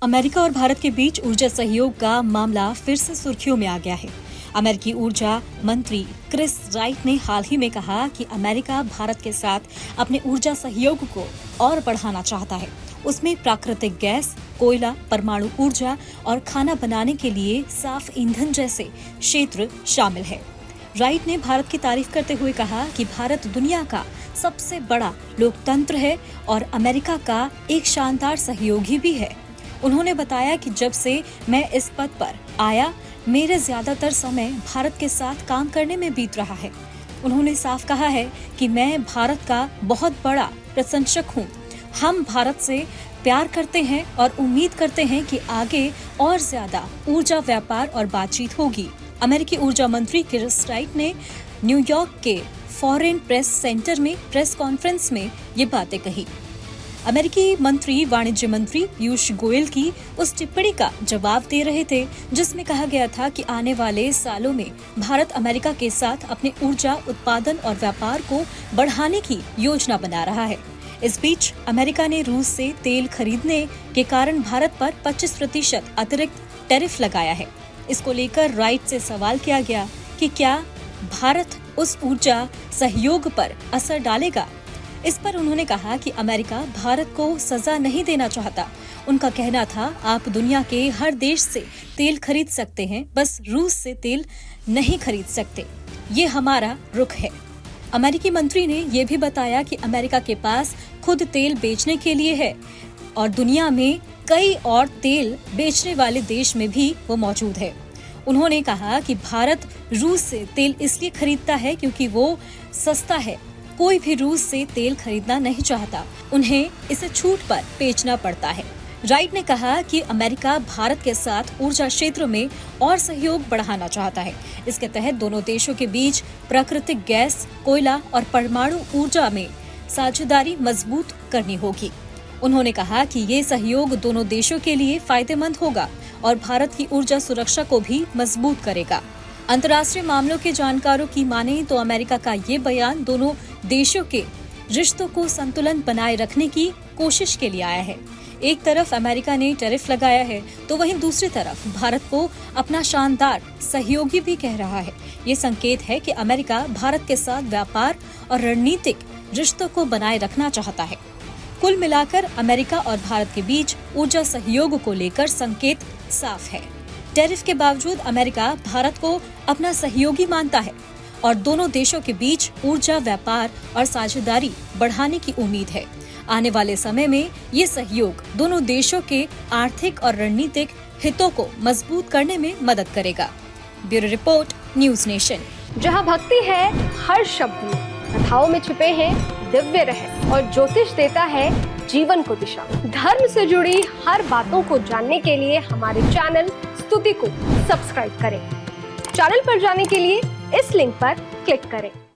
America और भारत के बीच ऊर्जा सहयोग का मामला फिर से सुर्खियों में आ गया है। अमेरिकी ऊर्जा मंत्री क्रिस राइट ने हाल ही में कहा कि अमेरिका भारत के साथ अपने ऊर्जा सहयोग को और बढ़ाना चाहता है। उसमें प्राकृतिक गैस, कोयला, परमाणु ऊर्जा और खाना बनाने के लिए साफ ईंधन जैसे क्षेत्र शामिल है। राइट ने भारत की तारीफ करते हुए कहा कि भारत दुनिया का सबसे बड़ा लोकतंत्र है और अमेरिका का एक शानदार सहयोगी भी है। उन्होंने बताया कि जब से मैं इस पद पर आया, मेरे ज्यादातर समय भारत के साथ काम करने में बीत रहा है। उन्होंने साफ कहा है कि मैं भारत का बहुत बड़ा प्रशंसक हूँ। हम भारत से प्यार करते हैं और उम्मीद करते हैं कि आगे और ज्यादा ऊर्जा व्यापार और बातचीत होगी। अमेरिकी ऊर्जा मंत्री क्रिस राइट ने न्यूयॉर्क के फॉरेन प्रेस सेंटर में प्रेस कॉन्फ्रेंस में ये बातें कही। अमेरिकी मंत्री वाणिज्य मंत्री पीयूष गोयल की उस टिप्पणी का जवाब दे रहे थे जिसमें कहा गया था कि आने वाले सालों में भारत अमेरिका के साथ अपने ऊर्जा उत्पादन और व्यापार को बढ़ाने की योजना बना रहा है। इस बीच अमेरिका ने रूस से तेल खरीदने के कारण भारत पर 25% अतिरिक्त टैरिफ लगाया है। इसको लेकर राइट से सवाल किया गया कि क्या भारत उस ऊर्जा सहयोग पर असर डालेगा। इस पर उन्होंने कहा कि अमेरिका भारत को सजा नहीं देना चाहता। उनका कहना था, आप दुनिया के हर देश से तेल खरीद सकते हैं, बस रूस से तेल नहीं खरीद सकते। ये हमारा रुख है। अमेरिकी मंत्री ने यह भी बताया कि अमेरिका के पास खुद तेल बेचने के लिए है और दुनिया में कई और तेल बेचने वाले देश में भी वो मौजूद है। उन्होंने कहा कि भारत रूस से तेल इसलिए खरीदता है क्योंकि वो सस्ता है। कोई भी रूस से तेल खरीदना नहीं चाहता, उन्हें इसे छूट पर बेचना पड़ता है। राइट ने कहा कि अमेरिका भारत के साथ ऊर्जा क्षेत्र में और सहयोग बढ़ाना चाहता है। इसके तहत दोनों देशों के बीच प्राकृतिक गैस, कोयला और परमाणु ऊर्जा में साझेदारी मजबूत करनी होगी। उन्होंने कहा कि ये सहयोग दोनों देशों के लिए फायदेमंद होगा और भारत की ऊर्जा सुरक्षा को भी मजबूत करेगा। अंतर्राष्ट्रीय मामलों के जानकारों की माने तो अमेरिका का ये बयान दोनों देशों के रिश्तों को संतुलन बनाए रखने की कोशिश के लिए आया है। एक तरफ अमेरिका ने टैरिफ लगाया है तो वहीं दूसरी तरफ भारत को अपना शानदार सहयोगी भी कह रहा है। ये संकेत है कि अमेरिका भारत के साथ व्यापार और रणनीतिक रिश्तों को बनाए रखना चाहता है। कुल मिलाकर अमेरिका और भारत के बीच ऊर्जा सहयोग को लेकर संकेत साफ है। टैरिफ के बावजूद अमेरिका भारत को अपना सहयोगी मानता है और दोनों देशों के बीच ऊर्जा व्यापार और साझेदारी बढ़ाने की उम्मीद है। आने वाले समय में ये सहयोग दोनों देशों के आर्थिक और रणनीतिक हितों को मजबूत करने में मदद करेगा। Bureau report, news nation. जहां भक्ति है हर शब्द में, कथाओं में छुपे हैं दिव्य रहस्य और ज्योतिष देता है जीवन को दिशा। धर्म से जुड़ी हर बातों को जानने के लिए हमारे चैनल स्तुति को सब्सक्राइब करें। चैनल पर जाने के लिए इस लिंक पर क्लिक करें।